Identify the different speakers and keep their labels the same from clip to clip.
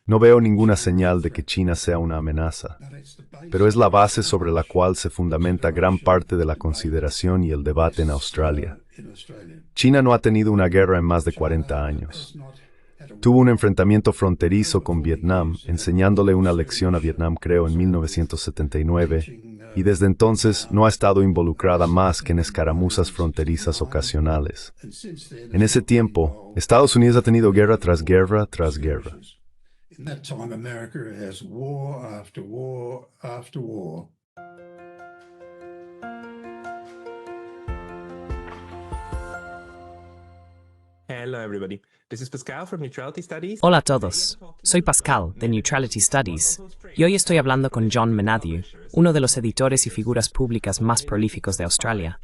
Speaker 1: No veo ninguna señal de que China sea una amenaza, pero es la base sobre la cual se fundamenta gran parte de la consideración y el debate en Australia. China no ha tenido una guerra en más de 40 años. Tuvo un enfrentamiento fronterizo con Vietnam, enseñándole una lección a Vietnam, creo, en 1979, y desde entonces no ha estado involucrada más que en escaramuzas fronterizas ocasionales. En ese tiempo, Estados Unidos ha tenido guerra tras guerra tras guerra.
Speaker 2: In that time, America has war after war after war.
Speaker 3: Hello everybody. This is Pascal from Neutrality Studies.
Speaker 4: Hola a todos, soy Pascal de Neutrality Studies y hoy estoy hablando con John Menadue, uno de los editores y figuras públicas más prolíficos de Australia.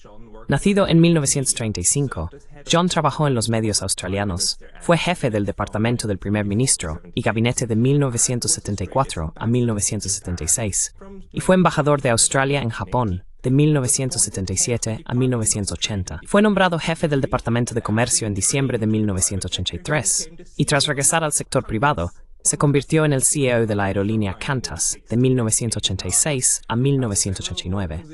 Speaker 4: Nacido en 1935, John trabajó en los medios australianos, fue jefe del departamento del primer ministro y gabinete de 1974 a 1976, y fue embajador de Australia en Japón de 1977 a 1980. Fue nombrado jefe del Departamento de Comercio en diciembre de 1983, y tras regresar al sector privado, se convirtió en el CEO de la aerolínea Qantas de 1986 a 1989.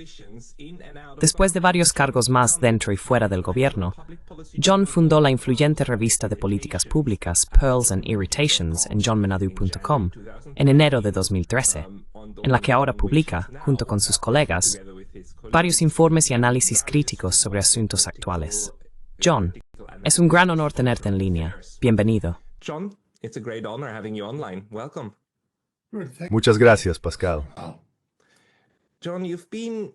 Speaker 4: Después de varios cargos más dentro y fuera del gobierno, John fundó la influyente revista de políticas públicas Pearls and Irritations en johnmenadue.com en enero de 2013, en la que ahora publica, junto con sus colegas, varios informes y análisis críticos sobre asuntos actuales. John, es un gran honor tenerte en línea. Bienvenido.
Speaker 3: John, it's a great honor having you online. Welcome.
Speaker 1: Muchas gracias, Pascal.
Speaker 3: John, you've been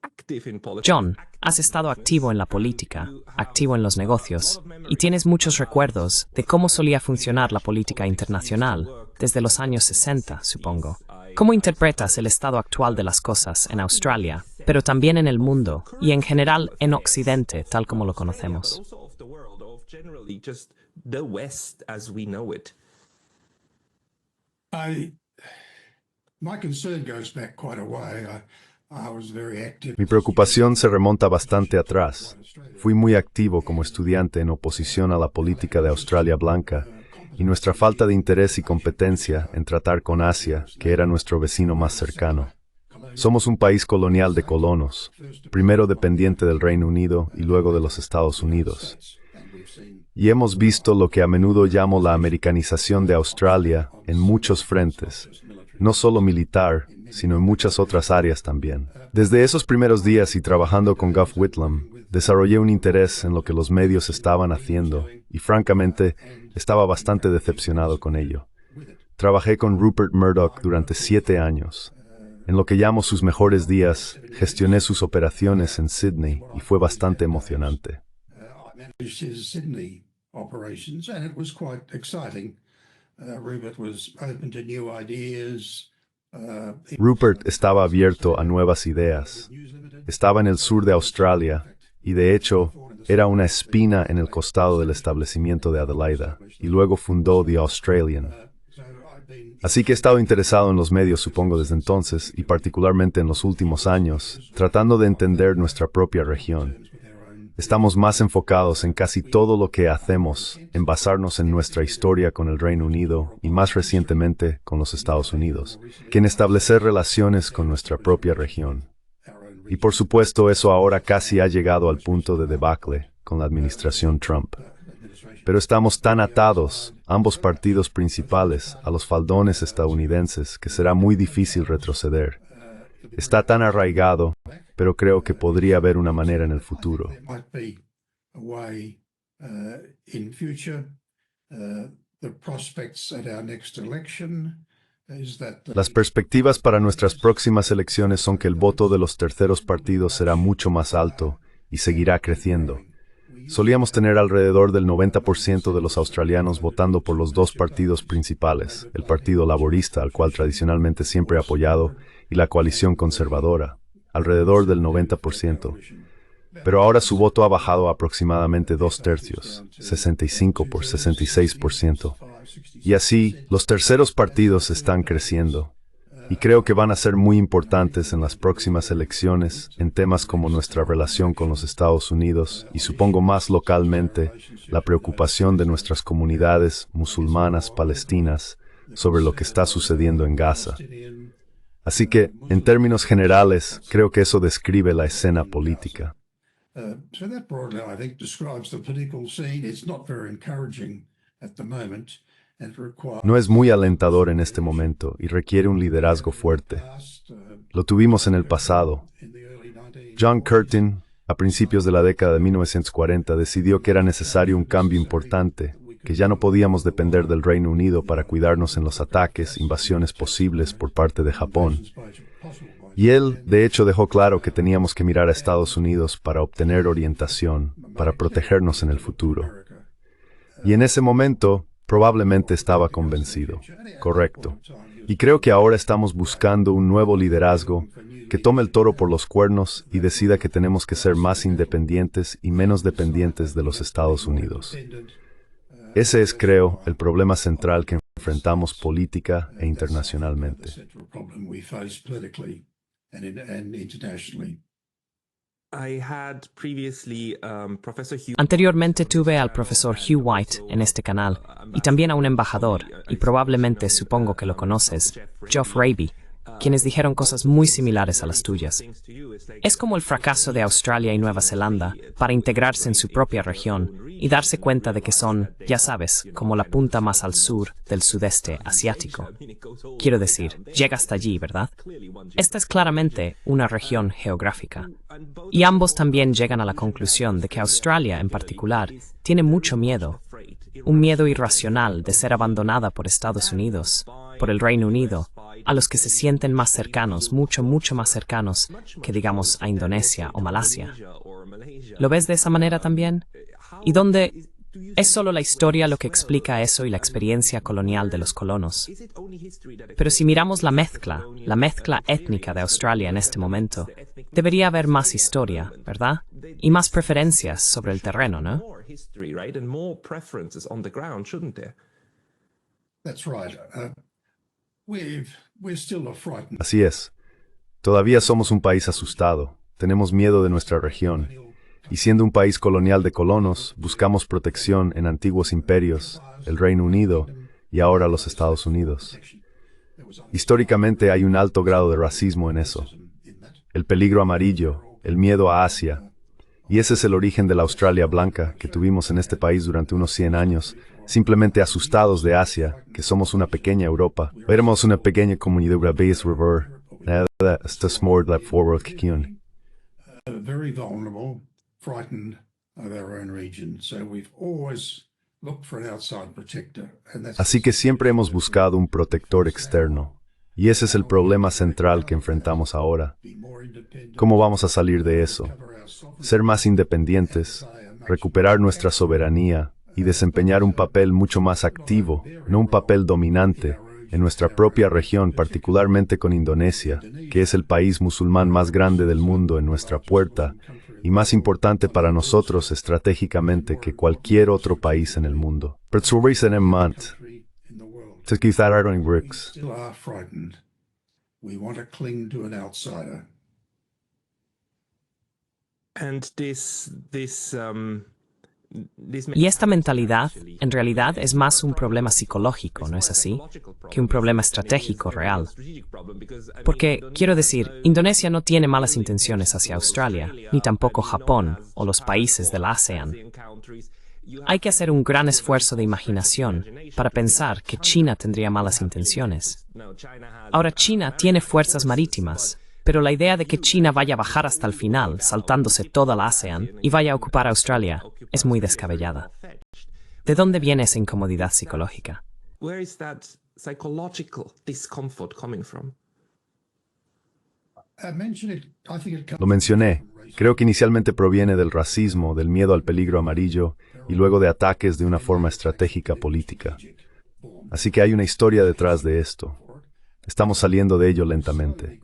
Speaker 3: active in politics.
Speaker 4: John, has estado activo en la política, activo en los negocios, y tienes muchos recuerdos de cómo solía funcionar la política internacional desde los años 60, supongo. ¿Cómo interpretas el estado actual de las cosas en Australia, pero también en el mundo y en general en Occidente, tal como lo conocemos?
Speaker 3: The West as we know it.
Speaker 2: My concern goes back quite a way. I was very active.
Speaker 1: Mi preocupación se remonta bastante atrás. Fui muy activo como estudiante en oposición a la política de Australia Blanca y nuestra falta de interés y competencia en tratar con Asia, que era nuestro vecino más cercano. Somos un país colonial de colonos, primero dependiente del Reino Unido y luego de los Estados Unidos. Y hemos visto lo que a menudo llamo la americanización de Australia en muchos frentes, no solo militar, sino en muchas otras áreas también. Desde esos primeros días y trabajando con Gough Whitlam, desarrollé un interés en lo que los medios estaban haciendo y francamente estaba bastante decepcionado con ello. Trabajé con Rupert Murdoch durante 7 años. En lo que llamo sus mejores días, gestioné sus operaciones en Sydney y fue bastante emocionante.
Speaker 2: Managed his Sydney operations, and it was quite exciting. Rupert was open to new ideas.
Speaker 1: Rupert estaba abierto a nuevas ideas. Estaba en el sur de Australia y, de hecho, era una espina en el costado del establecimiento de Adelaida, y luego fundó The Australian. Así que he estado interesado en los medios, supongo, desde entonces, y particularmente en los últimos años, tratando de entender nuestra propia región. Estamos más enfocados en casi todo lo que hacemos, en basarnos en nuestra historia con el Reino Unido y más recientemente con los Estados Unidos, que en establecer relaciones con nuestra propia región. Y por supuesto eso ahora casi ha llegado al punto de debacle con la administración Trump. Pero estamos tan atados, ambos partidos principales, a los faldones estadounidenses que será muy difícil retroceder. Está tan arraigado, pero creo que podría haber una manera en el futuro. Las perspectivas para nuestras próximas elecciones son que el voto de los terceros partidos será mucho más alto y seguirá creciendo. Solíamos tener alrededor del 90% de los australianos votando por los dos partidos principales, el Partido Laborista, al cual tradicionalmente siempre he apoyado, y la coalición conservadora, alrededor del 90%. Pero ahora su voto ha bajado a aproximadamente 2/3, 65 por 66%. Y así, los terceros partidos están creciendo. y creo que van a ser muy importantes en las próximas elecciones en temas como nuestra relación con los Estados Unidos y supongo más localmente la preocupación de nuestras comunidades musulmanas palestinas sobre lo que está sucediendo en Gaza. Así que, en términos generales, creo que eso describe la escena política.
Speaker 2: So that broadly, I think, describes the political scene. It's not very encouraging at the moment, and it requires
Speaker 1: No es muy alentador en este momento y requiere un liderazgo fuerte. Lo tuvimos en el pasado.
Speaker 2: in the early 19
Speaker 1: John Curtin, a principios de la década de 1940, decidió que era necesario un cambio importante, que ya no podíamos depender del Reino Unido para cuidarnos en los ataques, invasiones posibles por parte de Japón. Y él, de hecho, dejó claro que teníamos que mirar a Estados Unidos para obtener orientación, para protegernos en el futuro. Y en ese momento, probablemente estaba convencido. Correcto. Y creo que ahora estamos buscando un nuevo liderazgo que tome el toro por los cuernos y decida que tenemos que ser más independientes y menos dependientes de los Estados Unidos. Ese es, creo, el problema central que enfrentamos política e internacionalmente.
Speaker 2: central problem we face politically and internationally.
Speaker 3: I had previously Professor Hugh.
Speaker 4: Anteriormente tuve al profesor Hugh White en este canal y también a un embajador, y probablemente supongo que lo conoces, Geoff Raby, quienes dijeron cosas muy similares a las tuyas. Es como el fracaso de Australia y Nueva Zelanda para integrarse en su propia región y darse cuenta de que son, ya sabes, como la punta más al sur del sudeste asiático. Quiero decir, llega hasta allí, ¿verdad? Esta es claramente una región geográfica. Y ambos también llegan a la conclusión de que Australia, en particular, tiene mucho miedo. Un miedo irracional de ser abandonada por Estados Unidos, por el Reino Unido, a los que se sienten más cercanos, mucho más cercanos que, digamos, a Indonesia o Malasia. ¿Lo ves de esa manera también? ¿Y dónde es solo la historia lo que explica eso y la experiencia colonial de los colonos? Pero si miramos la mezcla étnica de Australia en este momento, debería haber más historia, ¿verdad? Y más preferencias sobre el terreno, ¿no?
Speaker 3: More history, right, and more preferences on the ground, shouldn't there?
Speaker 2: That's right. We're still a frightened.
Speaker 1: Así es. Todavía somos un país asustado. Tenemos miedo de nuestra región. Y siendo un país colonial de colonos, buscamos protección en antiguos imperios, el Reino Unido y ahora los Estados Unidos. Históricamente hay un alto grado de racismo en eso. El peligro amarillo, el miedo a Asia. Y ese es el origen de la Australia blanca que tuvimos en este país durante unos 100 años, simplemente asustados de Asia, que somos una pequeña Europa. Éramos una pequeña comunidad europea, nada está smord la forward kikion.
Speaker 2: Very vulnerable, frightened of our own region. So we've always looked for an outside protector. And that's
Speaker 1: Así que siempre hemos buscado un protector externo. Y ese es el problema central que enfrentamos ahora.
Speaker 2: be more independent.
Speaker 1: ¿Cómo vamos a salir de eso? Ser más independientes, recuperar nuestra soberanía y desempeñar un papel mucho más activo, no un papel dominante, en nuestra propia región, particularmente con Indonesia, que es el país musulmán más grande del mundo en nuestra puerta y más importante para nosotros estratégicamente que cualquier otro país en el mundo.
Speaker 2: In the world.
Speaker 1: Still
Speaker 2: Still are frightened. We want to cling to an outsider.
Speaker 3: And this
Speaker 4: Y esta mentalidad, en realidad, es más un problema psicológico, ¿no es así?, que un problema estratégico real. Porque, quiero decir, Indonesia no tiene malas intenciones hacia Australia, ni tampoco Japón o los países del ASEAN. Hay que hacer un gran esfuerzo de imaginación para pensar que China tendría malas intenciones. Ahora, China tiene fuerzas marítimas, pero la idea de que China vaya a bajar hasta el final, saltándose toda la ASEAN, y vaya a ocupar Australia, es muy descabellada. ¿De dónde viene esa incomodidad psicológica?
Speaker 3: Where is that psychological discomfort coming from?
Speaker 2: I mentioned it. I think it comes
Speaker 1: Lo mencioné. Creo que inicialmente proviene del racismo, del miedo al peligro amarillo y luego de ataques de una forma estratégica política. Así que hay una historia detrás de esto. Estamos saliendo de ello lentamente.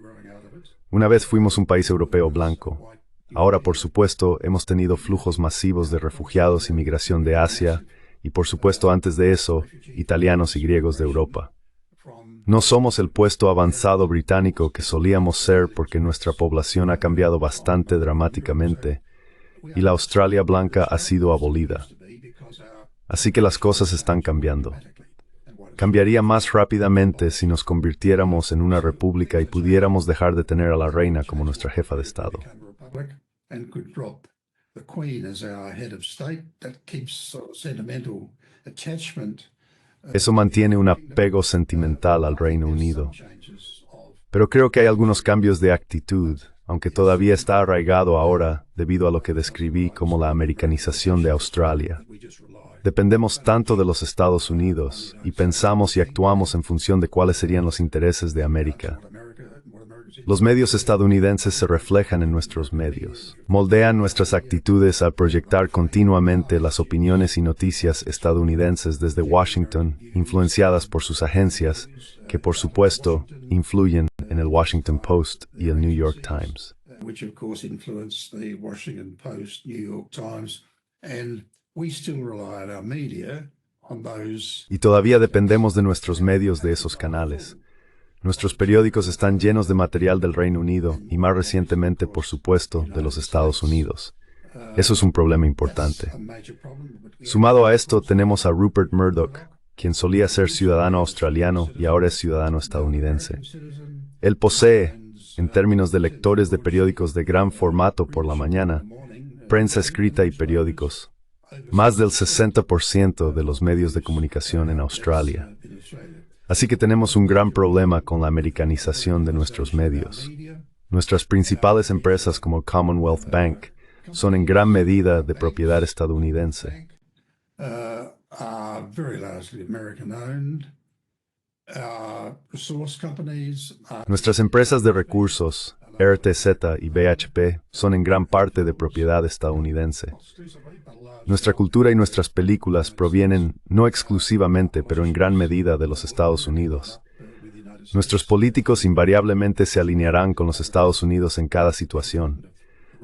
Speaker 1: Una vez fuimos un país europeo blanco. Ahora, por supuesto, hemos tenido flujos masivos de refugiados y migración de Asia y, por supuesto, antes de eso, italianos y griegos de Europa. No somos el puesto avanzado británico que solíamos ser porque nuestra población ha cambiado bastante dramáticamente y la Australia blanca ha sido abolida. Así que las cosas están cambiando. Cambiaría más rápidamente si nos convirtiéramos en una república y pudiéramos dejar de tener a la reina como nuestra jefa de Estado. Eso mantiene un apego sentimental al Reino Unido. Pero creo que hay algunos cambios de actitud, aunque todavía está arraigado ahora debido a lo que describí como la americanización de Australia. Dependemos tanto de los Estados Unidos y pensamos y actuamos en función de cuáles serían los intereses de América. Los medios estadounidenses se reflejan en nuestros medios, moldean nuestras actitudes al proyectar continuamente las opiniones y noticias estadounidenses desde Washington, influenciadas por sus agencias, que por supuesto influyen en el Washington Post y el New York Times. Y todavía dependemos de nuestros medios de esos canales. Nuestros periódicos están llenos de material del Reino Unido y más recientemente, por supuesto, de los Estados Unidos. Eso es un problema importante. Sumado a esto, tenemos a Rupert Murdoch, quien solía ser ciudadano australiano y ahora es ciudadano estadounidense. Él posee, en términos de lectores de periódicos de gran formato por la mañana, prensa escrita y periódicos, más del 60% de los medios de comunicación en Australia. Así que tenemos un gran problema con la americanización de nuestros medios. Nuestras principales empresas como Commonwealth Bank son en gran medida de propiedad estadounidense. Nuestras empresas de recursos, RTZ y BHP, son en gran parte de propiedad estadounidense. Nuestra cultura y nuestras películas provienen, no exclusivamente, pero en gran medida de los Estados Unidos. Nuestros políticos invariablemente se alinearán con los Estados Unidos en cada situación.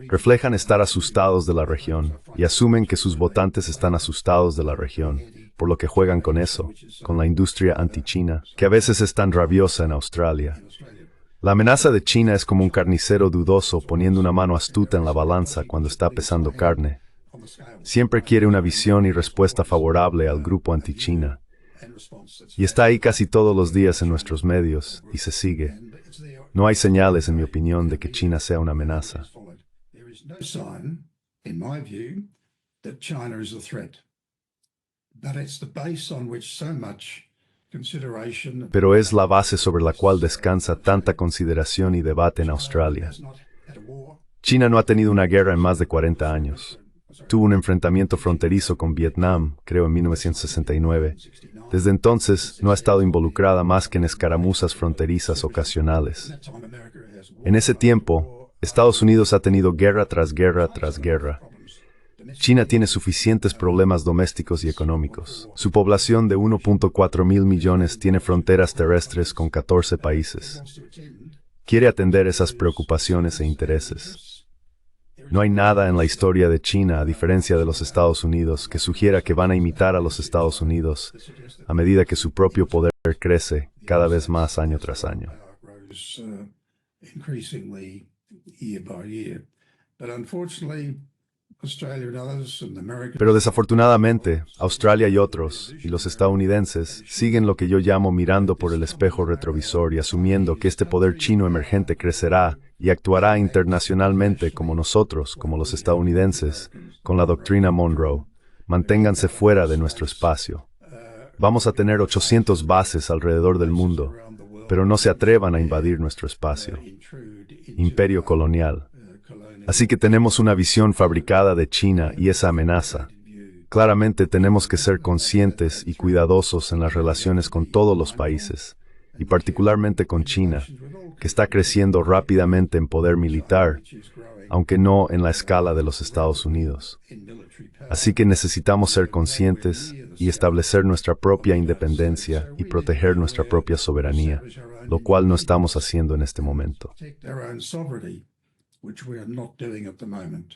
Speaker 1: Reflejan estar asustados de la región y asumen que sus votantes están asustados de la región, por lo que juegan con eso, con la industria anti-China, que a veces es tan rabiosa en Australia. La amenaza de China es como un carnicero dudoso poniendo una mano astuta en la balanza cuando está pesando carne. Siempre quiere una visión y respuesta favorable al grupo anti-China. Y está ahí casi todos los días en nuestros medios, y se sigue. No hay señales, en mi opinión, de que China sea una amenaza. Pero es la base sobre la cual descansa tanta consideración y debate en Australia. China no ha tenido una guerra en más de 40 años. Tuvo un enfrentamiento fronterizo con Vietnam, creo en 1969. Desde entonces no ha estado involucrada más que en escaramuzas fronterizas ocasionales. En ese tiempo, Estados Unidos ha tenido guerra tras guerra tras guerra. China tiene suficientes problemas domésticos y económicos. Su población de 1.4 mil millones tiene fronteras terrestres con 14 países. Quiere atender esas preocupaciones e intereses. No hay nada en la historia de China, a diferencia de los Estados Unidos, que sugiera que van a imitar a los Estados Unidos a medida que su propio poder crece cada vez más año tras año. Pero desafortunadamente, Australia y otros, y los estadounidenses, siguen lo que yo llamo mirando por el espejo retrovisor y asumiendo que este poder chino emergente crecerá y actuará internacionalmente como nosotros, como los estadounidenses, con la doctrina Monroe. Manténganse fuera de nuestro espacio. Vamos a tener 800 bases alrededor del mundo, pero no se atrevan a invadir nuestro espacio. Imperio colonial. Así que tenemos una visión fabricada de China y esa amenaza. Claramente tenemos que ser conscientes y cuidadosos en las relaciones con todos los países, y particularmente con China, que está creciendo rápidamente en poder militar, aunque no en la escala de los Estados Unidos. Así que necesitamos ser conscientes y establecer nuestra propia independencia y proteger nuestra propia soberanía, lo cual no estamos haciendo en este momento.
Speaker 2: Which we are not doing at the moment.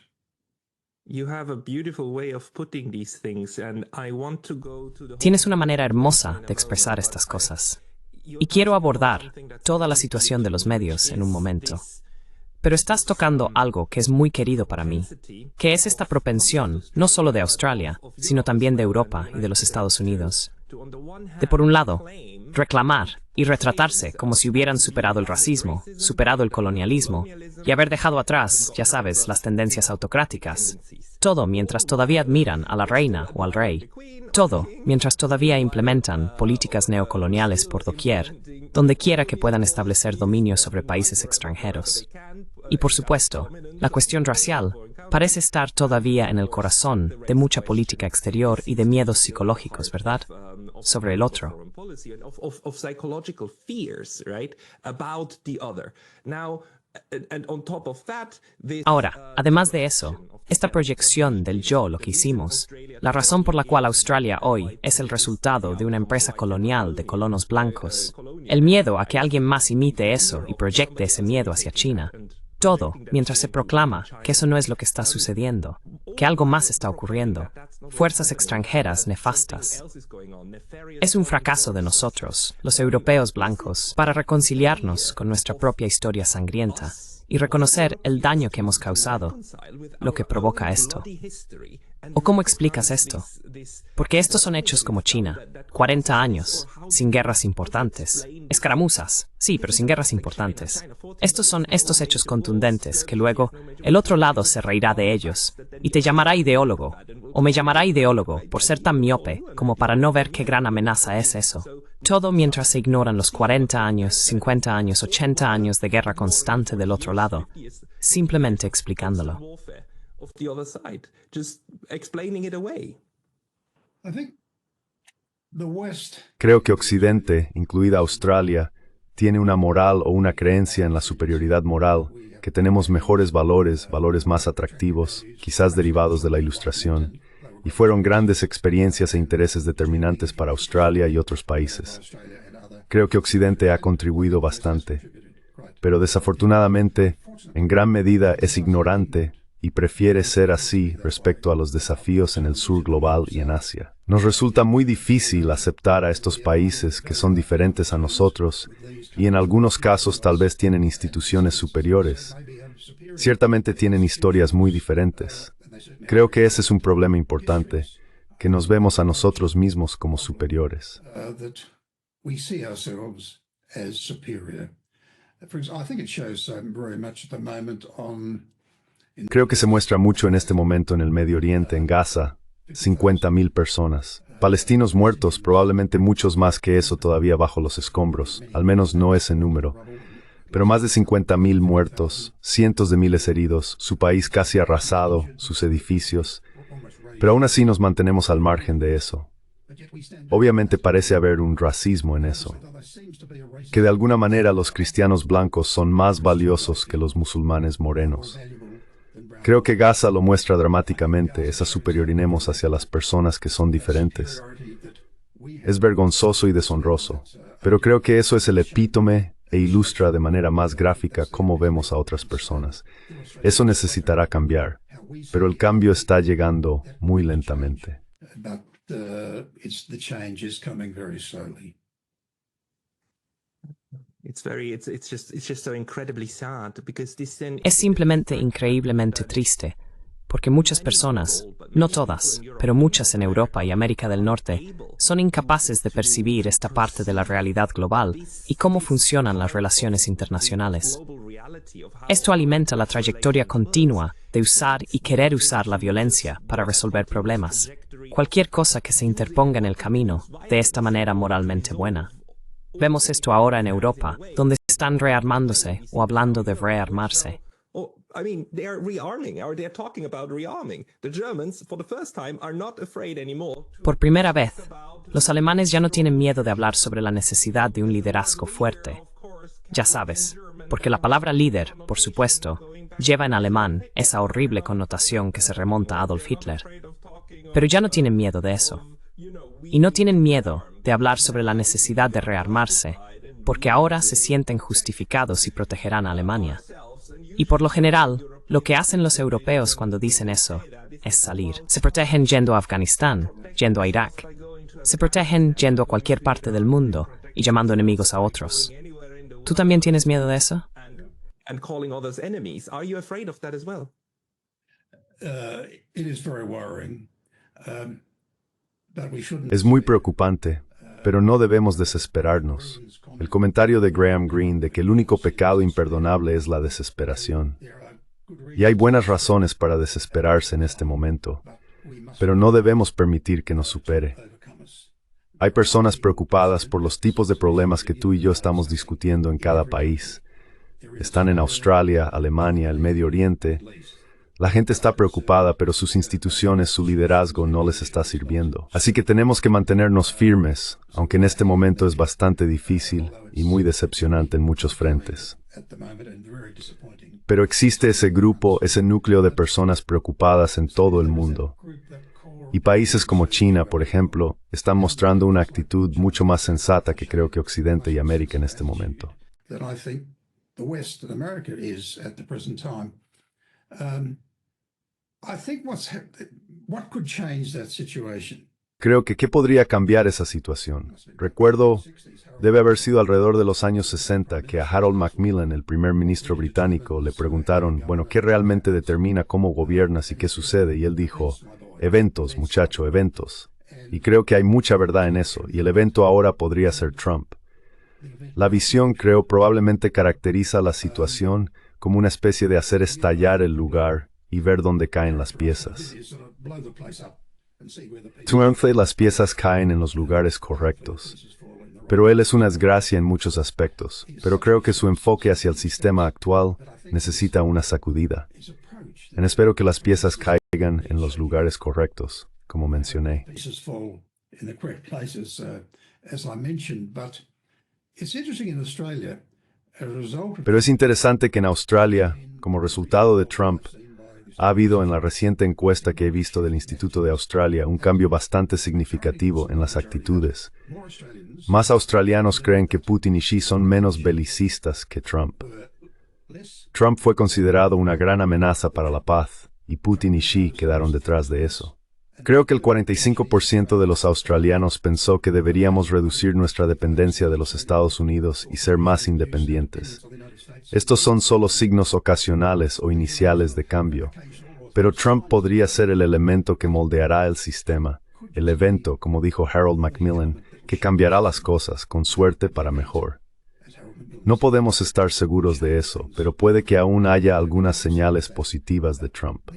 Speaker 4: Tienes una manera hermosa de expresar estas cosas. y quiero abordar toda la situación de los medios en un momento. Pero estás tocando algo que es muy querido para mí, que es esta propensión, no solo de Australia, sino también de Europa y de los Estados Unidos, de por un lado, reclamar y retratarse como si hubieran superado el racismo, superado el colonialismo y haber dejado atrás, ya sabes, las tendencias autocráticas. Todo mientras todavía admiran a la reina o al rey. Todo mientras todavía implementan políticas neocoloniales por doquier, donde quiera que puedan establecer dominio sobre países extranjeros. Y por supuesto, la cuestión racial parece estar todavía en el corazón de mucha política exterior y de miedos psicológicos, ¿verdad? Sobre el otro. Ahora, además de eso, esta proyección del yo, lo que hicimos, la razón por la cual Australia hoy es el resultado de una empresa colonial de colonos blancos, el miedo a que alguien más imite eso y proyecte ese miedo hacia China. Todo mientras se proclama que eso no es lo que está sucediendo, que algo más está ocurriendo, fuerzas extranjeras nefastas. Es un fracaso de nosotros, los europeos blancos, para reconciliarnos con nuestra propia historia sangrienta y reconocer el daño que hemos causado, lo que provoca esto. ¿O cómo explicas esto? Porque estos son hechos como China, 40 años, sin guerras importantes. Escaramuzas, sí, pero sin guerras importantes. Estos son estos hechos contundentes que luego el otro lado se reirá de ellos y te llamará ideólogo, o me llamará ideólogo por ser tan miope como para no ver qué gran amenaza es eso. Todo mientras se ignoran los 40 años, 50 años, 80 años de guerra constante del otro lado, simplemente explicándolo.
Speaker 1: Creo que Occidente, incluida Australia, tiene una moral o una creencia en la superioridad moral, que tenemos mejores valores, valores más atractivos, quizás derivados de la Ilustración, y fueron grandes experiencias e intereses determinantes para Australia y otros países. Creo que Occidente ha contribuido bastante, pero desafortunadamente, en gran medida es ignorante y prefiere ser así respecto a los desafíos en el sur global y en Asia. Nos resulta muy difícil aceptar a estos países que son diferentes a nosotros y en algunos casos tal vez tienen instituciones superiores. Ciertamente tienen historias muy diferentes. Creo que ese es un problema importante, que nos vemos a nosotros mismos como superiores. Creo que se muestra mucho en este momento en el Medio Oriente, en Gaza, 50.000 personas. Palestinos muertos, probablemente muchos más que eso todavía bajo los escombros, al menos no ese número. Pero más de 50.000 muertos, cientos de miles heridos, su país casi arrasado, sus edificios. Pero aún así nos mantenemos al margen de eso. Obviamente parece haber un racismo en eso. Que de alguna manera los cristianos blancos son más valiosos que los musulmanes morenos. Creo que Gaza lo muestra dramáticamente, esa superioridad hacia las personas que son diferentes. Es vergonzoso y deshonroso, pero creo que eso es el epítome e ilustra de manera más gráfica cómo vemos a otras personas. Eso necesitará cambiar, pero el cambio está llegando muy lentamente.
Speaker 4: Es simplemente increíblemente triste, porque muchas personas, no todas, pero muchas en Europa y América del Norte, son incapaces de percibir esta parte de la realidad global y cómo funcionan las relaciones internacionales. Esto alimenta la trayectoria continua de usar y querer usar la violencia para resolver problemas, cualquier cosa que se interponga en el camino de esta manera moralmente buena. Vemos esto ahora en Europa, donde están rearmándose o hablando de rearmarse. Por primera vez, los alemanes ya no tienen miedo de hablar sobre la necesidad de un liderazgo fuerte. Ya sabes, porque la palabra líder, por supuesto, lleva en alemán esa horrible connotación que se remonta a Adolf Hitler. Pero ya no tienen miedo de eso. Y no tienen miedo de hablar sobre la necesidad de rearmarse, porque ahora se sienten justificados y protegerán a Alemania. Y por lo general, lo que hacen los europeos cuando dicen eso es salir. Se protegen yendo a Afganistán, yendo a Irak. Se protegen yendo a cualquier parte del mundo, y llamando enemigos a otros. ¿Tú también tienes miedo de eso?
Speaker 3: And calling others enemies. Are you afraid of that as well?
Speaker 2: It is very worrying, but we shouldn't.
Speaker 1: Es muy preocupante, pero no debemos desesperarnos. El comentario de Graham Greene de que el único pecado imperdonable es la desesperación. Y hay buenas razones para desesperarse en este momento, pero no debemos permitir que nos supere. Hay personas preocupadas por los tipos de problemas que tú y yo estamos discutiendo en cada país. Están en Australia, Alemania, el Medio Oriente. La gente está preocupada, pero sus instituciones, su liderazgo no les está sirviendo. Así que tenemos que mantenernos firmes, aunque en este momento es bastante difícil y muy decepcionante en muchos frentes. Pero existe ese grupo, ese núcleo de personas preocupadas en todo el mundo. Y países como China, por ejemplo, están mostrando una actitud mucho más sensata que creo que Occidente y América en este momento.
Speaker 2: That I think the West and America is at the present time. I think what could change that situation?
Speaker 1: Creo que ¿qué podría cambiar esa situación? Recuerdo, debe haber sido alrededor de los años 60 que a Harold Macmillan, el primer ministro británico, le preguntaron, bueno, ¿qué realmente determina cómo gobiernas y qué sucede? Y él dijo, eventos, muchacho, eventos. Y creo que hay mucha verdad en eso, y el evento ahora podría ser Trump. La visión, creo, probablemente caracteriza la situación como una especie de hacer estallar el lugar y ver dónde caen las piezas. Triunfe, las piezas caen en los lugares correctos. Pero él es una desgracia en muchos aspectos, pero creo que su enfoque hacia el sistema actual necesita una sacudida. Y espero que las piezas caigan en los lugares correctos, como mencioné. Pero es interesante que en Australia, como resultado de Trump, ha habido en la reciente encuesta que he visto del Instituto de Australia un cambio bastante significativo en las actitudes. Más australianos creen que Putin y Xi son menos belicistas que Trump. Trump fue considerado una gran amenaza para la paz, y Putin y Xi quedaron detrás de eso. Creo que el 45% de los australianos pensó que deberíamos reducir nuestra dependencia de los Estados Unidos y ser más independientes. Estos son solo signos ocasionales o iniciales de cambio, pero Trump podría ser el elemento que moldeará el sistema, el evento, como dijo Harold Macmillan, que cambiará las cosas, con suerte, para mejor. No podemos estar seguros de eso, pero puede que aún haya algunas señales positivas de Trump.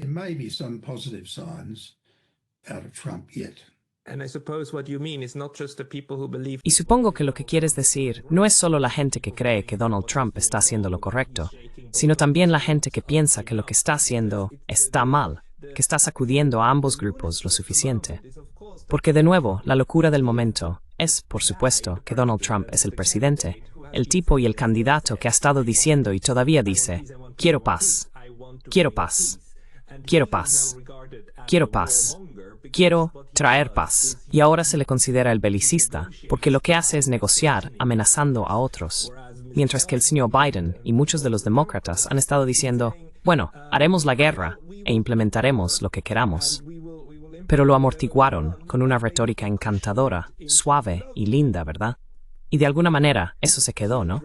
Speaker 4: Y supongo que lo que quieres decir no es solo la gente que cree que Donald Trump está haciendo lo correcto, sino también la gente que piensa que lo que está haciendo está mal, que está sacudiendo a ambos grupos lo suficiente. Porque de nuevo, la locura del momento es, por supuesto, que Donald Trump es el presidente, el tipo y el candidato que ha estado diciendo y todavía dice, quiero paz, quiero paz, quiero paz, quiero paz. Quiero traer paz, y ahora se le considera el belicista, porque lo que hace es negociar, amenazando a otros. Mientras que el señor Biden y muchos de los demócratas han estado diciendo, bueno, haremos la guerra e implementaremos lo que queramos. Pero lo amortiguaron con una retórica encantadora, suave y linda, ¿verdad? Y de alguna manera eso se quedó, ¿no?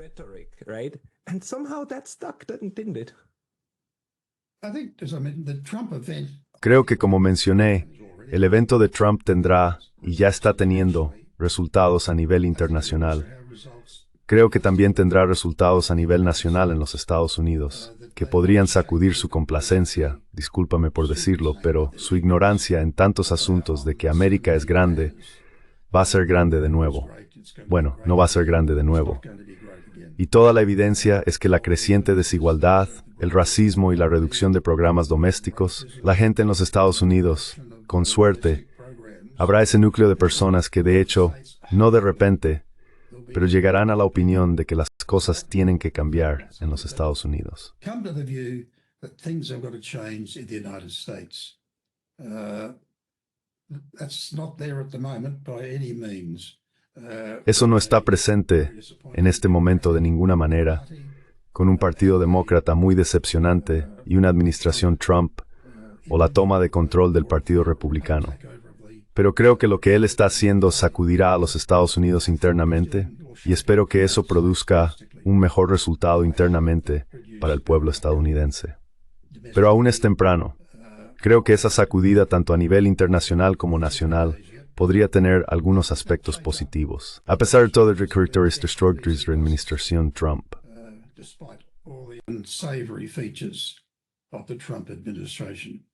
Speaker 1: Creo que, como mencioné, el evento de Trump tendrá, y ya está teniendo, resultados a nivel internacional. Creo que también tendrá resultados a nivel nacional en los Estados Unidos, que podrían sacudir su complacencia, discúlpame por decirlo, pero su ignorancia en tantos asuntos de que América es grande, va a ser grande de nuevo. Bueno, no va a ser grande de nuevo. Y toda la evidencia es que la creciente desigualdad, el racismo y la reducción de programas domésticos, la gente en los Estados Unidos, con suerte, habrá ese núcleo de personas que de hecho, no de repente, pero llegarán a la opinión de que las cosas tienen que cambiar en los Estados Unidos. Eso no está presente en este momento de ninguna manera, con un partido demócrata muy decepcionante y una administración Trump, o la toma de control del Partido Republicano. Pero creo que lo que él está haciendo sacudirá a los Estados Unidos internamente, y espero que eso produzca un mejor resultado internamente para el pueblo estadounidense. Pero aún es temprano. Creo que esa sacudida, tanto a nivel internacional como nacional, podría tener algunos aspectos positivos, a pesar de todo el características de la administración Trump.
Speaker 2: Despite all the unsavory features of the Trump administration.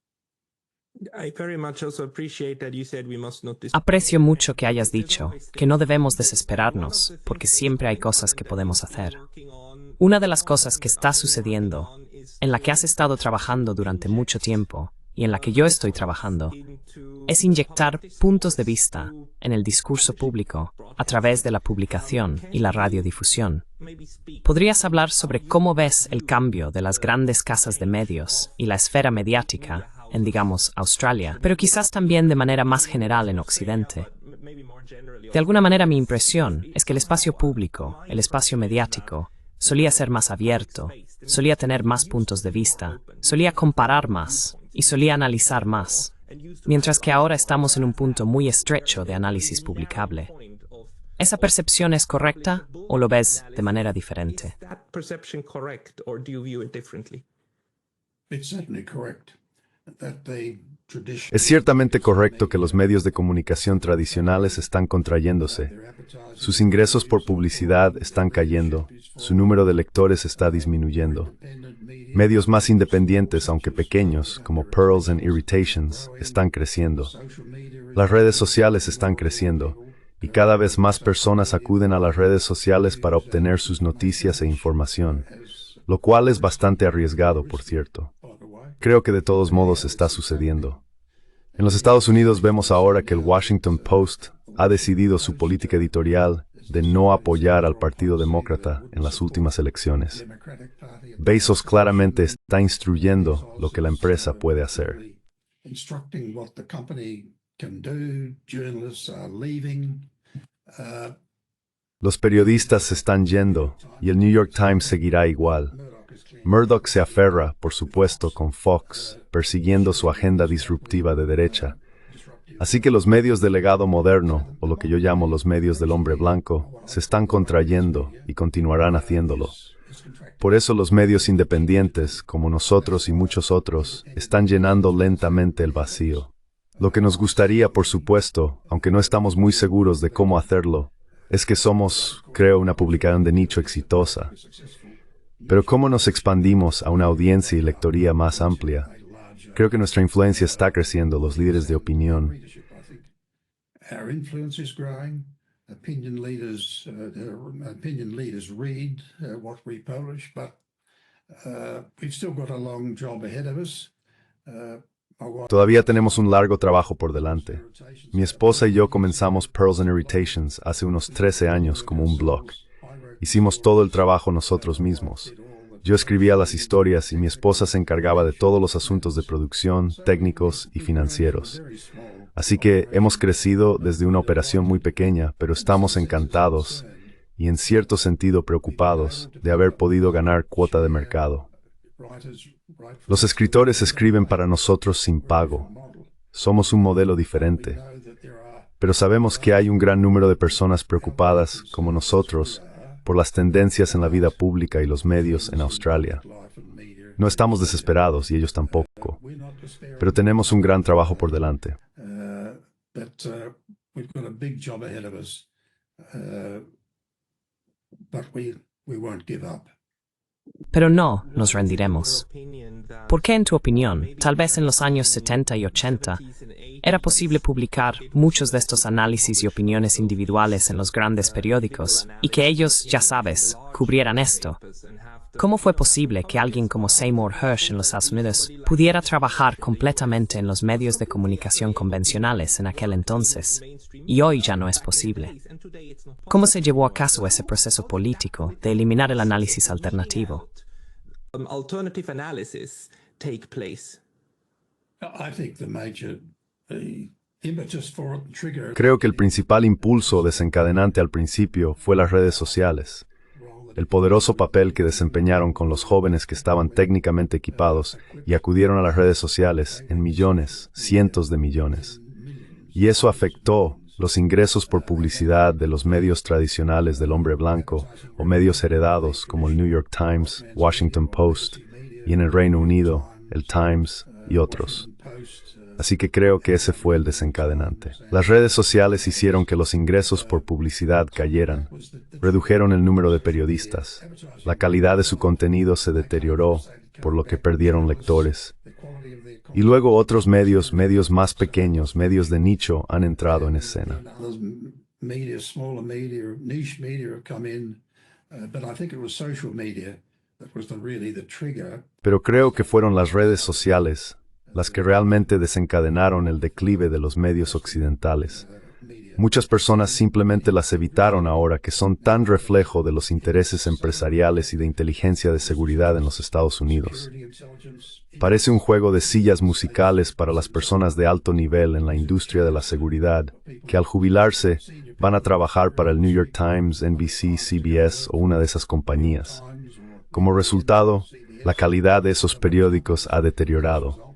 Speaker 3: I very much also appreciate that you said we must not
Speaker 4: Aprecio mucho que hayas dicho que no debemos desesperarnos, porque siempre hay cosas que podemos hacer. Una de las cosas que está sucediendo, en la que has estado trabajando durante mucho tiempo, y en la que yo estoy trabajando, es inyectar puntos de vista en el discurso público a través de la publicación y la radiodifusión. ¿Podrías hablar sobre cómo ves el cambio de las grandes casas de medios y la esfera mediática en, digamos, Australia, pero quizás también de manera más general en Occidente? De alguna manera mi impresión es que el espacio público, el espacio mediático, solía ser más abierto, solía tener más puntos de vista, solía comparar más y solía analizar más, mientras que ahora estamos en un punto muy estrecho de análisis publicable. ¿Esa percepción es correcta o lo ves de manera diferente?
Speaker 3: Is that perception correct, or do you view it differently?
Speaker 2: It's certainly correct that the tradition
Speaker 1: Es ciertamente correcto que los medios de comunicación tradicionales están contrayéndose. Sus ingresos por publicidad están cayendo, su número de lectores está disminuyendo. Medios más independientes, aunque pequeños, como Pearls and Irritations, están creciendo. Las redes sociales están creciendo, y cada vez más personas acuden a las redes sociales para obtener sus noticias e información, lo cual es bastante arriesgado, por cierto. Creo que de todos modos está sucediendo. En los Estados Unidos vemos ahora que el Washington Post ha decidido su política editorial de no apoyar al Partido Demócrata en las últimas elecciones. Bezos claramente está instruyendo lo que la empresa puede hacer.
Speaker 2: instructing what the company can do. Journalists are leaving.
Speaker 1: Los periodistas se están yendo y el New York Times seguirá igual. Murdoch se aferra, por supuesto, con Fox, persiguiendo su agenda disruptiva de derecha. Así que los medios del legado moderno, o lo que yo llamo los medios del hombre blanco, se están contrayendo y continuarán haciéndolo. Por eso los medios independientes, como nosotros y muchos otros, están llenando lentamente el vacío. Lo que nos gustaría, por supuesto, aunque no estamos muy seguros de cómo hacerlo, es que somos, creo, una publicación de nicho exitosa. Pero ¿cómo nos expandimos a una audiencia y lectoría más amplia? Creo que nuestra influencia está creciendo, los líderes de opinión.
Speaker 2: Our influence is growing. Opinion leaders read what we publish, but we've still got a long job ahead of us.
Speaker 1: Todavía tenemos un largo trabajo por delante. Mi esposa y yo comenzamos Pearls and Irritations hace unos 13 años como un blog. Hicimos todo el trabajo nosotros mismos. Yo escribía las historias y mi esposa se encargaba de todos los asuntos de producción, técnicos y financieros. Así que hemos crecido desde una operación muy pequeña, pero estamos encantados y en cierto sentido preocupados de haber podido ganar cuota de mercado. Los escritores escriben para nosotros sin pago. Somos un modelo diferente. Pero sabemos que hay un gran número de personas preocupadas, como nosotros, por las tendencias en la vida pública y los medios en Australia. No estamos desesperados y ellos tampoco, pero tenemos un gran trabajo por delante.
Speaker 2: We've got a big job ahead of us, but we won't give up.
Speaker 4: Pero no nos rendiremos. ¿Por qué, en tu opinión, tal vez en los años 70 y 80, era posible publicar muchos de estos análisis y opiniones individuales en los grandes periódicos y que ellos, ya sabes, cubrieran esto? ¿Cómo fue posible que alguien como Seymour Hersh en los Estados Unidos pudiera trabajar completamente en los medios de comunicación convencionales en aquel entonces, y hoy ya no es posible? ¿Cómo se llevó a cabo ese proceso político de eliminar el análisis alternativo?
Speaker 3: Alternative analysis take place?
Speaker 2: I think the impetus for it, the trigger.
Speaker 1: Creo que el principal impulso desencadenante al principio fue las redes sociales. El poderoso papel que desempeñaron con los jóvenes que estaban técnicamente equipados y acudieron a las redes sociales en millones, cientos de millones. Y eso afectó los ingresos por publicidad de los medios tradicionales del hombre blanco o medios heredados como el New York Times, Washington Post y en el Reino Unido, el Times y otros. Así que creo que ese fue el desencadenante. Las redes sociales hicieron que los ingresos por publicidad cayeran, redujeron el número de periodistas, la calidad de su contenido se deterioró, por lo que perdieron lectores. Y luego otros medios más pequeños, medios de nicho, han entrado en escena. Pero creo que fueron las redes sociales las que realmente desencadenaron el declive de los medios occidentales. Muchas personas simplemente las evitaron ahora que son tan reflejo de los intereses empresariales y de inteligencia de seguridad en los Estados Unidos. Parece un juego de sillas musicales para las personas de alto nivel en la industria de la seguridad, que al jubilarse van a trabajar para el New York Times, NBC, CBS o una de esas compañías. Como resultado, la calidad de esos periódicos ha deteriorado.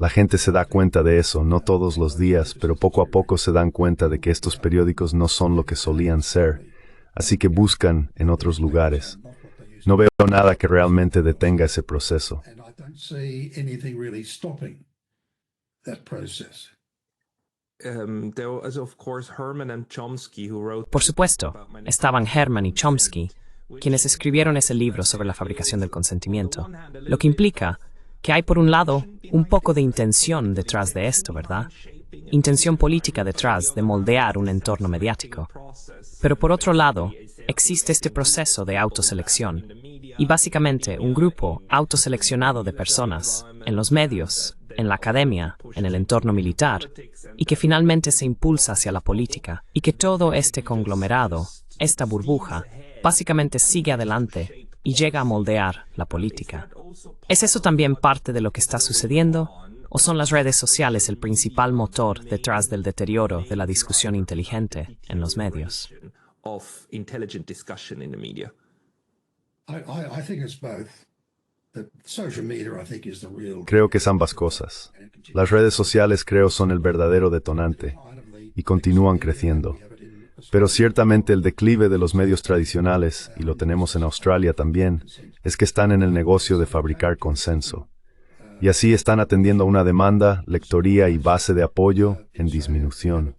Speaker 1: La gente se da cuenta de eso, no todos los días, pero poco a poco se dan cuenta de que estos periódicos no son lo que solían ser, así que buscan en otros lugares. No veo nada que realmente detenga ese proceso.
Speaker 4: Por supuesto, estaban Herman y Chomsky, quienes escribieron ese libro sobre la fabricación del consentimiento, lo que implica que hay por un lado un poco de intención detrás de esto, ¿verdad? Intención política detrás de moldear un entorno mediático. Pero por otro lado, existe este proceso de autoselección, y básicamente un grupo autoseleccionado de personas, en los medios, en la academia, en el entorno militar, y que finalmente se impulsa hacia la política, y que todo este conglomerado, esta burbuja, básicamente sigue adelante y llega a moldear la política. ¿Es eso también parte de lo que está sucediendo? ¿O son las redes sociales el principal motor detrás del deterioro de la discusión inteligente en los medios?
Speaker 1: Creo que es ambas cosas. Las redes sociales creo son el verdadero detonante y continúan creciendo. Pero ciertamente el declive de los medios tradicionales, y lo tenemos en Australia también, es que están en el negocio de fabricar consenso. Y así están atendiendo a una demanda, lectoría y base de apoyo en disminución.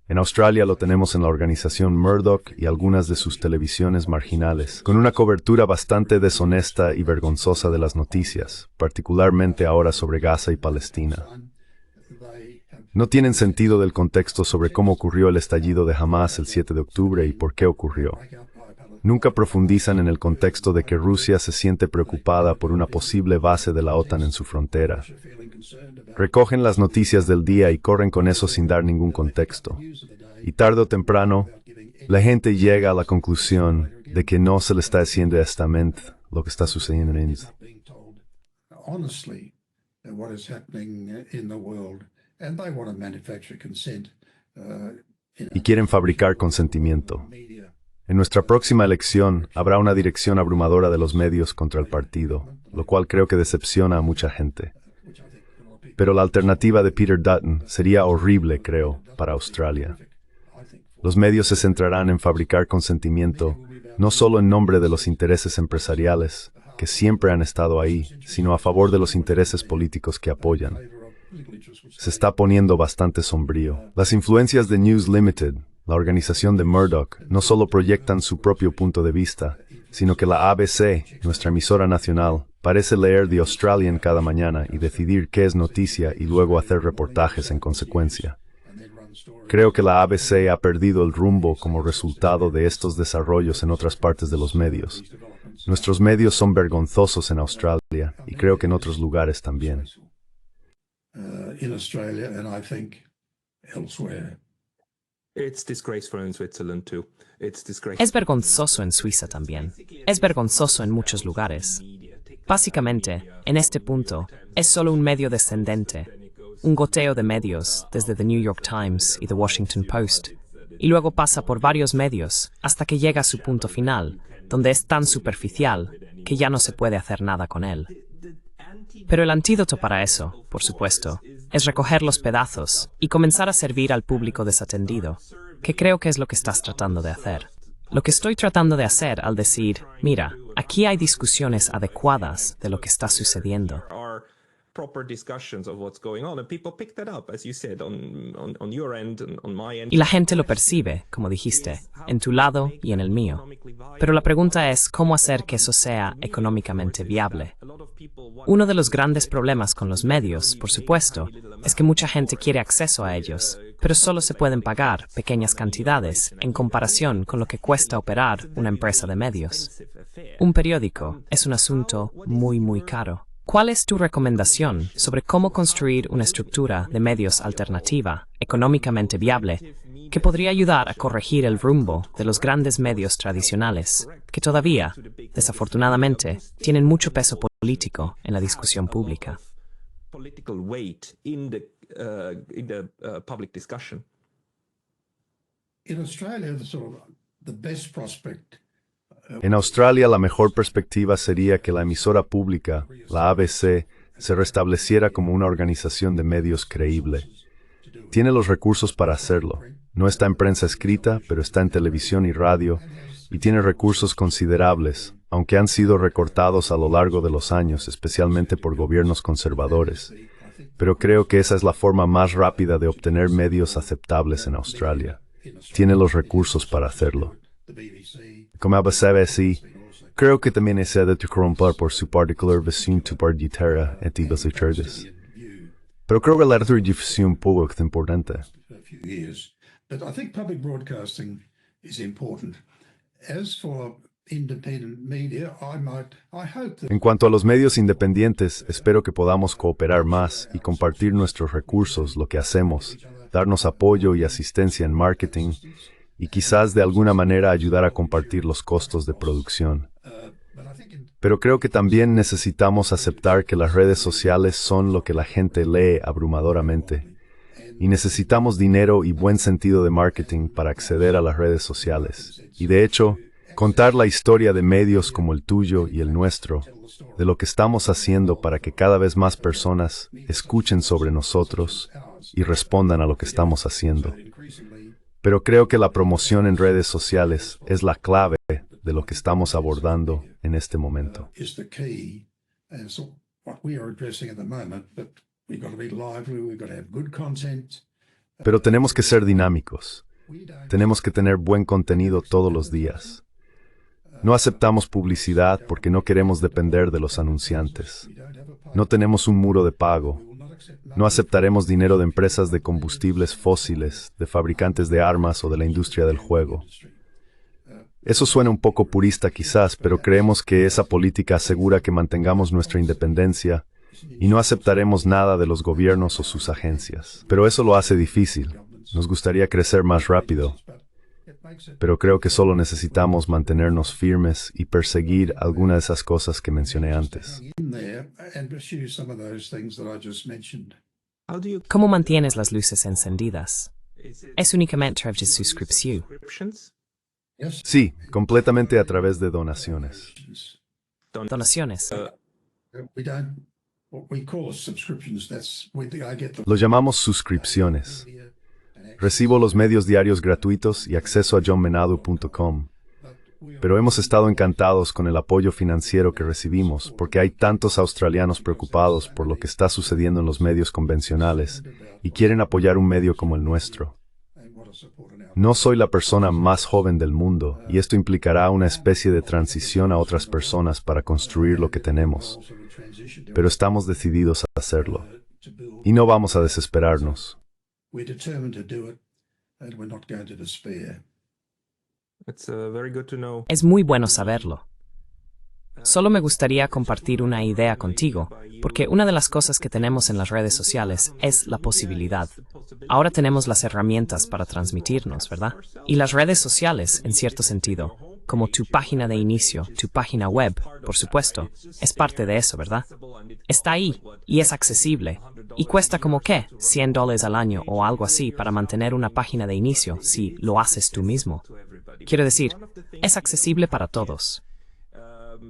Speaker 1: En Australia lo tenemos en la organización Murdoch y algunas de sus televisiones marginales, con una cobertura bastante deshonesta y vergonzosa de las noticias, particularmente ahora sobre Gaza y Palestina. No tienen sentido del contexto sobre cómo ocurrió el estallido de Hamas el 7 de octubre y por qué ocurrió. Nunca profundizan en el contexto de que Rusia se siente preocupada por una posible base de la OTAN en su frontera. Recogen las noticias del día y corren con eso sin dar ningún contexto. Y tarde o temprano, la gente llega a la conclusión de que no se le está haciendo honestamente lo que está sucediendo en el y quieren fabricar consentimiento. En nuestra próxima elección habrá una dirección abrumadora de los medios contra el partido, lo cual creo que decepciona a mucha gente. Pero la alternativa de Peter Dutton sería horrible, creo, para Australia. Los medios se centrarán en fabricar consentimiento, no solo en nombre de los intereses empresariales, que siempre han estado ahí, sino a favor de los intereses políticos que apoyan. Se está poniendo bastante sombrío. Las influencias de News Limited, la organización de Murdoch, no solo proyectan su propio punto de vista, sino que la ABC, nuestra emisora nacional, parece leer The Australian cada mañana y decidir qué es noticia y luego hacer reportajes en consecuencia. Creo que la ABC ha perdido el rumbo como resultado de estos desarrollos en otras partes de los medios. Nuestros medios son vergonzosos en Australia y creo que en otros lugares también.
Speaker 2: In Australia and I think elsewhere.
Speaker 4: Es vergonzoso en Suiza también. Es vergonzoso en muchos lugares. Básicamente, en este punto, es solo un medio descendente, un goteo de medios desde The New York Times y The Washington Post, y luego pasa por varios medios hasta que llega a su punto final, donde es tan superficial que ya no se puede hacer nada con él. Pero el antídoto para eso, por supuesto, es recoger los pedazos y comenzar a servir al público desatendido, que creo que es lo que estás tratando de hacer. Lo que estoy tratando de hacer al decir, mira, aquí hay discusiones adecuadas de lo que está sucediendo. Y la gente lo percibe, como dijiste, en tu lado y en el mío. Pero la pregunta es cómo hacer que eso sea económicamente viable. Uno de los grandes problemas con los medios, por supuesto, es que mucha gente quiere acceso a ellos, pero solo se pueden pagar pequeñas cantidades en comparación con lo que cuesta operar una empresa de medios. Un periódico es un asunto muy caro. ¿Cuál es tu recomendación sobre cómo construir una estructura de medios alternativa, económicamente viable, que podría ayudar a corregir el rumbo de los grandes medios tradicionales, que todavía, desafortunadamente, tienen mucho peso político en la discusión pública?
Speaker 2: In Australia, the best prospect.
Speaker 1: En Australia, la mejor perspectiva sería que la emisora pública, la ABC, se restableciera como una organización de medios creíble. Tiene los recursos para hacerlo. No está en prensa escrita, pero está en televisión y radio, y tiene recursos considerables, aunque han sido recortados a lo largo de los años, especialmente por gobiernos conservadores. Pero creo que esa es la forma más rápida de obtener medios aceptables en Australia. Tiene los recursos para hacerlo. Como ABC, creo que también es de corromper por su particular visión tu partidera en tibas liturgias. Pero creo que la redifusión pública es importante.
Speaker 2: But I think public broadcasting is important. As for independent media, I hope that...
Speaker 1: En cuanto a los medios independientes, espero que podamos cooperar más y compartir nuestros recursos, lo que hacemos, darnos apoyo y asistencia en marketing, y quizás de alguna manera ayudar a compartir los costos de producción. Pero creo que también necesitamos aceptar que las redes sociales son lo que la gente lee abrumadoramente, y necesitamos dinero y buen sentido de marketing para acceder a las redes sociales. Y de hecho, contar la historia de medios como el tuyo y el nuestro, de lo que estamos haciendo para que cada vez más personas escuchen sobre nosotros y respondan a lo que estamos haciendo. Pero creo que la promoción en redes sociales es la clave de lo que estamos abordando en este momento. Pero tenemos que ser dinámicos. Tenemos que tener buen contenido todos los días. No aceptamos publicidad porque no queremos depender de los anunciantes. No tenemos un muro de pago. No aceptaremos dinero de empresas de combustibles fósiles, de fabricantes de armas o de la industria del juego. Eso suena un poco purista quizás, pero creemos que esa política asegura que mantengamos nuestra independencia y no aceptaremos nada de los gobiernos o sus agencias. Pero eso lo hace difícil. Nos gustaría crecer más rápido, pero creo que solo necesitamos mantenernos firmes y perseguir alguna de esas cosas que mencioné antes.
Speaker 4: ¿Cómo mantienes las luces encendidas? ¿Es únicamente a través de suscripción?
Speaker 1: Sí, completamente a través de donaciones.
Speaker 4: ¿Donaciones?
Speaker 1: Lo llamamos suscripciones. Recibo los medios diarios gratuitos y acceso a johnmenado.com. Pero hemos estado encantados con el apoyo financiero que recibimos porque hay tantos australianos preocupados por lo que está sucediendo en los medios convencionales y quieren apoyar un medio como el nuestro. No soy la persona más joven del mundo y esto implicará una especie de transición a otras personas para construir lo que tenemos. Pero estamos decididos a hacerlo. Y no vamos a desesperarnos.
Speaker 4: Es muy bueno saberlo. Solo me gustaría compartir una idea contigo, porque una de las cosas que tenemos en las redes sociales es la posibilidad. Ahora tenemos las herramientas para transmitirnos, ¿verdad? Y las redes sociales, en cierto sentido, como tu página de inicio, tu página web, por supuesto, es parte de eso, ¿verdad? Está ahí, y es accesible. Y cuesta como ¿qué? $100 al año o algo así para mantener una página de inicio si lo haces tú mismo. Quiero decir, es accesible para todos.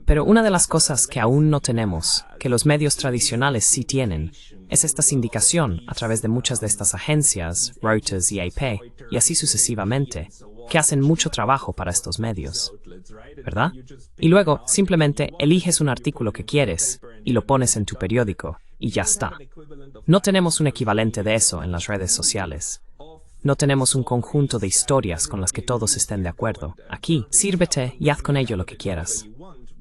Speaker 4: Pero una de las cosas que aún no tenemos, que los medios tradicionales sí tienen, es esta sindicación a través de muchas de estas agencias, Reuters y AP, y así sucesivamente, que hacen mucho trabajo para estos medios, ¿verdad? Y luego, simplemente eliges un artículo que quieres y lo pones en tu periódico, y ya está. No tenemos un equivalente de eso en las redes sociales. No tenemos un conjunto de historias con las que todos estén de acuerdo. Aquí, sírvete y haz con ello lo que quieras.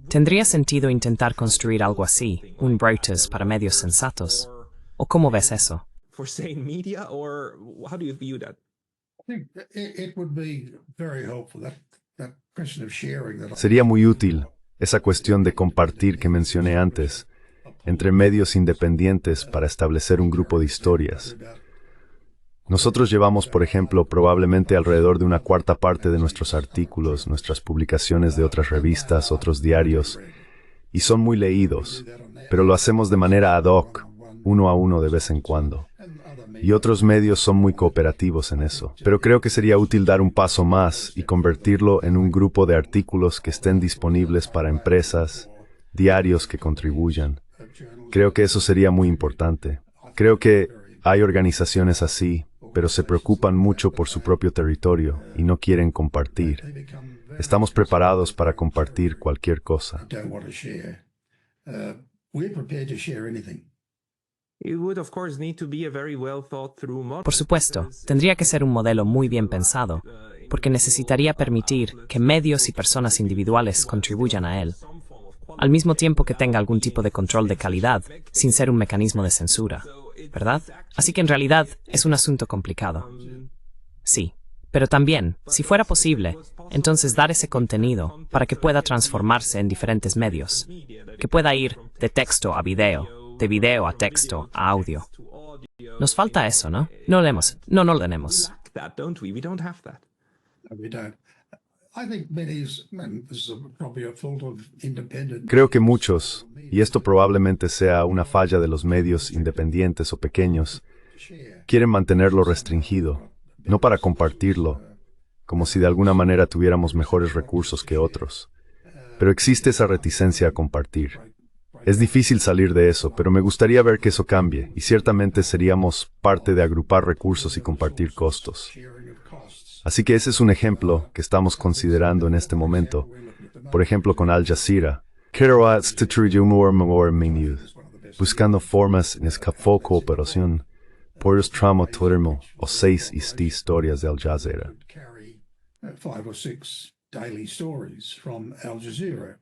Speaker 4: ¿Tendría sentido intentar construir algo así, un Reuters para medios sensatos? ¿O cómo ves eso?
Speaker 3: For sane media, or how do you view that?
Speaker 2: I think it would be very helpful, that question of sharing that
Speaker 1: Sería muy útil esa cuestión de compartir que mencioné antes entre medios independientes para establecer un grupo de historias. Nosotros llevamos, por ejemplo, probablemente alrededor de una cuarta parte de nuestros artículos, nuestras publicaciones de otras revistas, otros diarios, y son muy leídos, pero lo hacemos de manera ad hoc, uno a uno de vez en cuando. Y otros medios son muy cooperativos en eso. Pero creo que sería útil dar un paso más y convertirlo en un grupo de artículos que estén disponibles para empresas, diarios que contribuyan. Creo que eso sería muy importante. Creo que hay organizaciones así, pero se preocupan mucho por su propio territorio y no quieren compartir. Estamos preparados para compartir cualquier cosa.
Speaker 2: don't want to share. We're prepared to share anything.
Speaker 3: It would, of course, need to be a very well thought through model.
Speaker 4: Por supuesto, tendría que ser un modelo muy bien pensado, porque necesitaría permitir que medios y personas individuales contribuyan a él, al mismo tiempo que tenga algún tipo de control de calidad, sin ser un mecanismo de censura, ¿verdad? Así que en realidad es un asunto complicado. Sí, pero también, si fuera posible, entonces dar ese contenido para que pueda transformarse en diferentes medios, que pueda ir de texto a video, de video a texto a audio. Nos falta eso, ¿no? No lo tenemos.
Speaker 3: That, don't we? We don't have that.
Speaker 2: No, we don't. I think this is probably a fault of independent.
Speaker 1: Creo que muchos, y esto probablemente sea una falla de los medios independientes o pequeños, quieren mantenerlo restringido, no para compartirlo, como si de alguna manera tuviéramos mejores recursos que otros. Pero existe esa reticencia a compartir. Es difícil salir de eso, pero me gustaría ver que eso cambie, y ciertamente seríamos parte de agrupar recursos y compartir costos. Así que ese es un ejemplo que estamos considerando en este momento. Por ejemplo, con Al Jazeera. Buscando formas en escapó cooperación por el tramo termo o 6 historias de Al Jazeera.
Speaker 2: Carry 5 or 6 daily stories from Al Jazeera.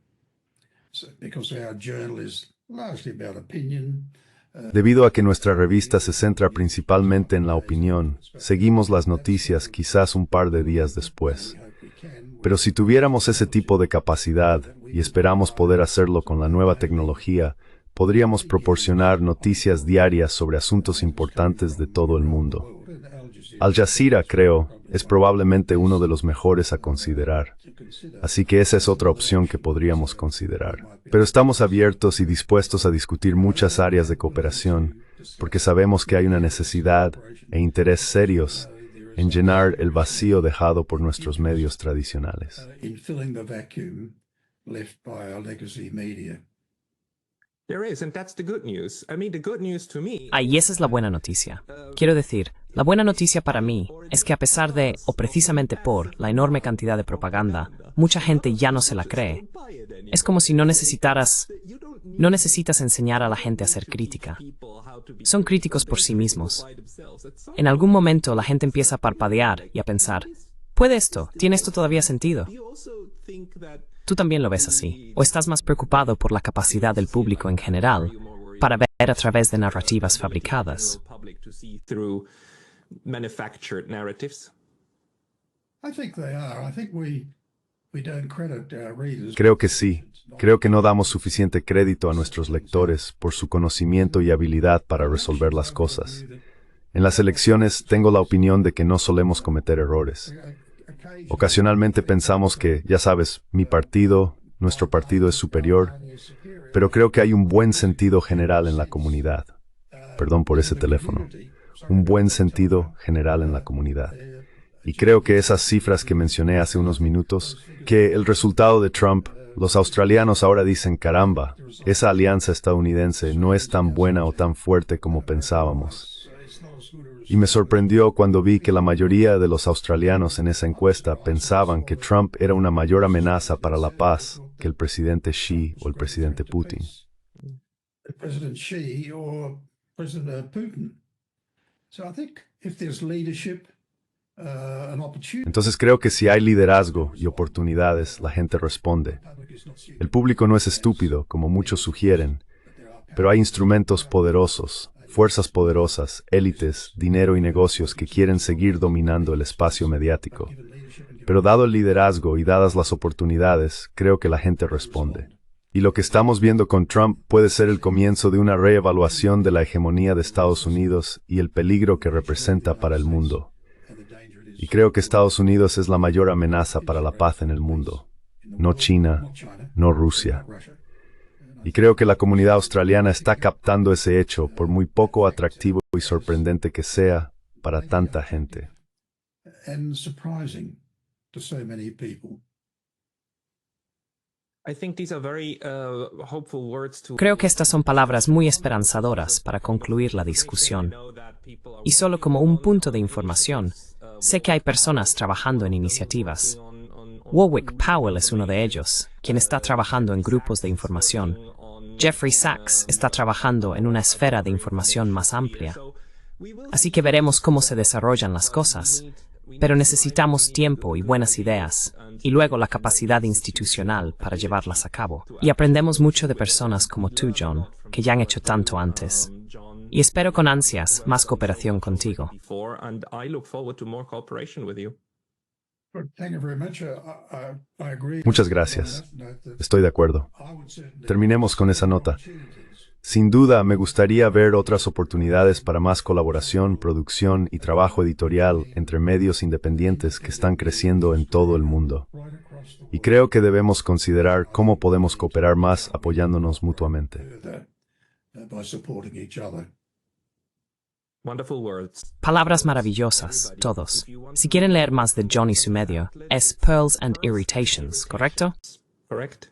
Speaker 2: So, because our journal is largely about opinion.
Speaker 1: Debido a que nuestra revista se centra principalmente en la opinión, seguimos las noticias quizás un par de días después. Pero si tuviéramos ese tipo de capacidad, y esperamos poder hacerlo con la nueva tecnología, podríamos proporcionar noticias diarias sobre asuntos importantes de todo el mundo. Al Jazeera, creo, es probablemente uno de los mejores a considerar. Así que esa es otra opción que podríamos considerar. Pero estamos abiertos y dispuestos a discutir muchas áreas de cooperación, porque sabemos que hay una necesidad e interés serios en llenar el vacío dejado por nuestros medios tradicionales.
Speaker 2: In filling the vacuum left by our legacy media.
Speaker 3: There is, and that's the good news. I mean, the good news to me.
Speaker 4: Y esa es la buena noticia. Quiero decir, la buena noticia para mí es que a pesar de, o precisamente por, la enorme cantidad de propaganda, mucha gente ya no se la cree. Es como si no necesitas enseñar a la gente a ser crítica. Son críticos por sí mismos. En algún momento la gente empieza a parpadear y a pensar, ¿tiene esto todavía sentido? ¿Tú también lo ves así? ¿O estás más preocupado por la capacidad del público en general para ver a través de narrativas fabricadas?
Speaker 2: I think they are. I think we don't credit our readers.
Speaker 1: Creo que sí. Creo que no damos suficiente crédito a nuestros lectores por su conocimiento y habilidad para resolver las cosas. En las elecciones tengo la opinión de que no solemos cometer errores. Ocasionalmente pensamos que, ya sabes, nuestro partido es superior, pero creo que hay un buen sentido general en la comunidad. Perdón por ese teléfono. Un buen sentido general en la comunidad. Y creo que esas cifras que mencioné hace unos minutos, que el resultado de Trump Los australianos ahora dicen, caramba, esa alianza estadounidense no es tan buena o tan fuerte como pensábamos. Y me sorprendió cuando vi que la mayoría de los australianos en esa encuesta pensaban que Trump era una mayor amenaza para la paz que el presidente Xi o el presidente Putin.
Speaker 2: President Xi or President Putin. So I think if there's leadership, an opportunity,
Speaker 1: Entonces creo que si hay liderazgo y oportunidades, la gente responde. El público no es estúpido, como muchos sugieren, pero hay instrumentos poderosos, fuerzas poderosas, élites, dinero y negocios que quieren seguir dominando el espacio mediático. Pero dado el liderazgo y dadas las oportunidades, creo que la gente responde. Y lo que estamos viendo con Trump puede ser el comienzo de una reevaluación de la hegemonía de Estados Unidos y el peligro que representa para el mundo. Y creo que Estados Unidos es la mayor amenaza para la paz en el mundo, no China, no Rusia. Y creo que la comunidad australiana está captando ese hecho, por muy poco atractivo y sorprendente que sea para tanta gente.
Speaker 2: and surprising to so many people.
Speaker 3: I think these are very hopeful words to.
Speaker 4: Creo que estas son palabras muy esperanzadoras para concluir la discusión. Y solo como un punto de información, sé que hay personas trabajando en iniciativas. Warwick Powell es uno de ellos, quien está trabajando en grupos de información. Jeffrey Sachs está trabajando en una esfera de información más amplia. Así que veremos cómo se desarrollan las cosas, pero necesitamos tiempo y buenas ideas, y luego la capacidad institucional para llevarlas a cabo. Y aprendemos mucho de personas como tú, John, que ya han hecho tanto antes. Y espero con ansias más cooperación contigo.
Speaker 3: And I look forward to more cooperation with you.
Speaker 2: Thank you very much. I agree.
Speaker 1: Muchas gracias.
Speaker 2: On that note that
Speaker 1: Estoy de acuerdo.
Speaker 2: I would certainly
Speaker 1: Terminemos con esa nota. Sin duda, me gustaría ver otras oportunidades para más colaboración, producción y trabajo editorial entre medios independientes que están creciendo en todo el mundo.
Speaker 2: right across the
Speaker 1: Y creo que debemos considerar cómo podemos cooperar más apoyándonos mutuamente.
Speaker 2: world by supporting each other.
Speaker 3: Wonderful words.
Speaker 4: Palabras maravillosas, todos. Si quieren leer más de John y su medio, es Pearls and Irritations, ¿correcto?
Speaker 3: Correct?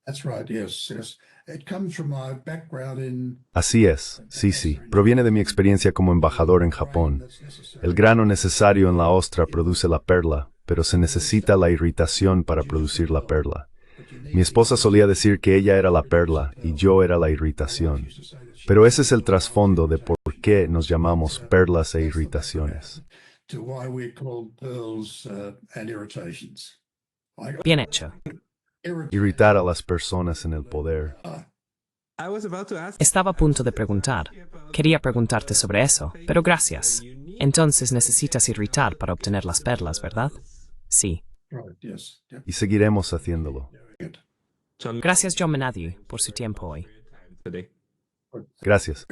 Speaker 2: That's right. Yes, yes. It comes from my background in
Speaker 1: Así es, sí. Proviene de mi experiencia como embajador en Japón. El grano necesario en la ostra produce la perla, pero se necesita la irritación para producir la perla. Mi esposa solía decir que ella era la perla y yo era la irritación. Pero ese es el trasfondo de por qué nos llamamos perlas e irritaciones.
Speaker 2: to why we're called pearls and irritations.
Speaker 4: Bien hecho.
Speaker 1: Irritar a las personas en el poder.
Speaker 3: I was about to ask.
Speaker 4: Estaba a punto de preguntar. Quería preguntarte sobre eso, pero gracias. Entonces necesitas irritar para obtener las perlas, ¿verdad? Sí.
Speaker 2: Right. Yes. Yep.
Speaker 1: Y seguiremos haciéndolo.
Speaker 2: Good.
Speaker 3: John,
Speaker 4: Gracias, John Menadiu, por su tiempo hoy.
Speaker 3: today.
Speaker 1: Gracias.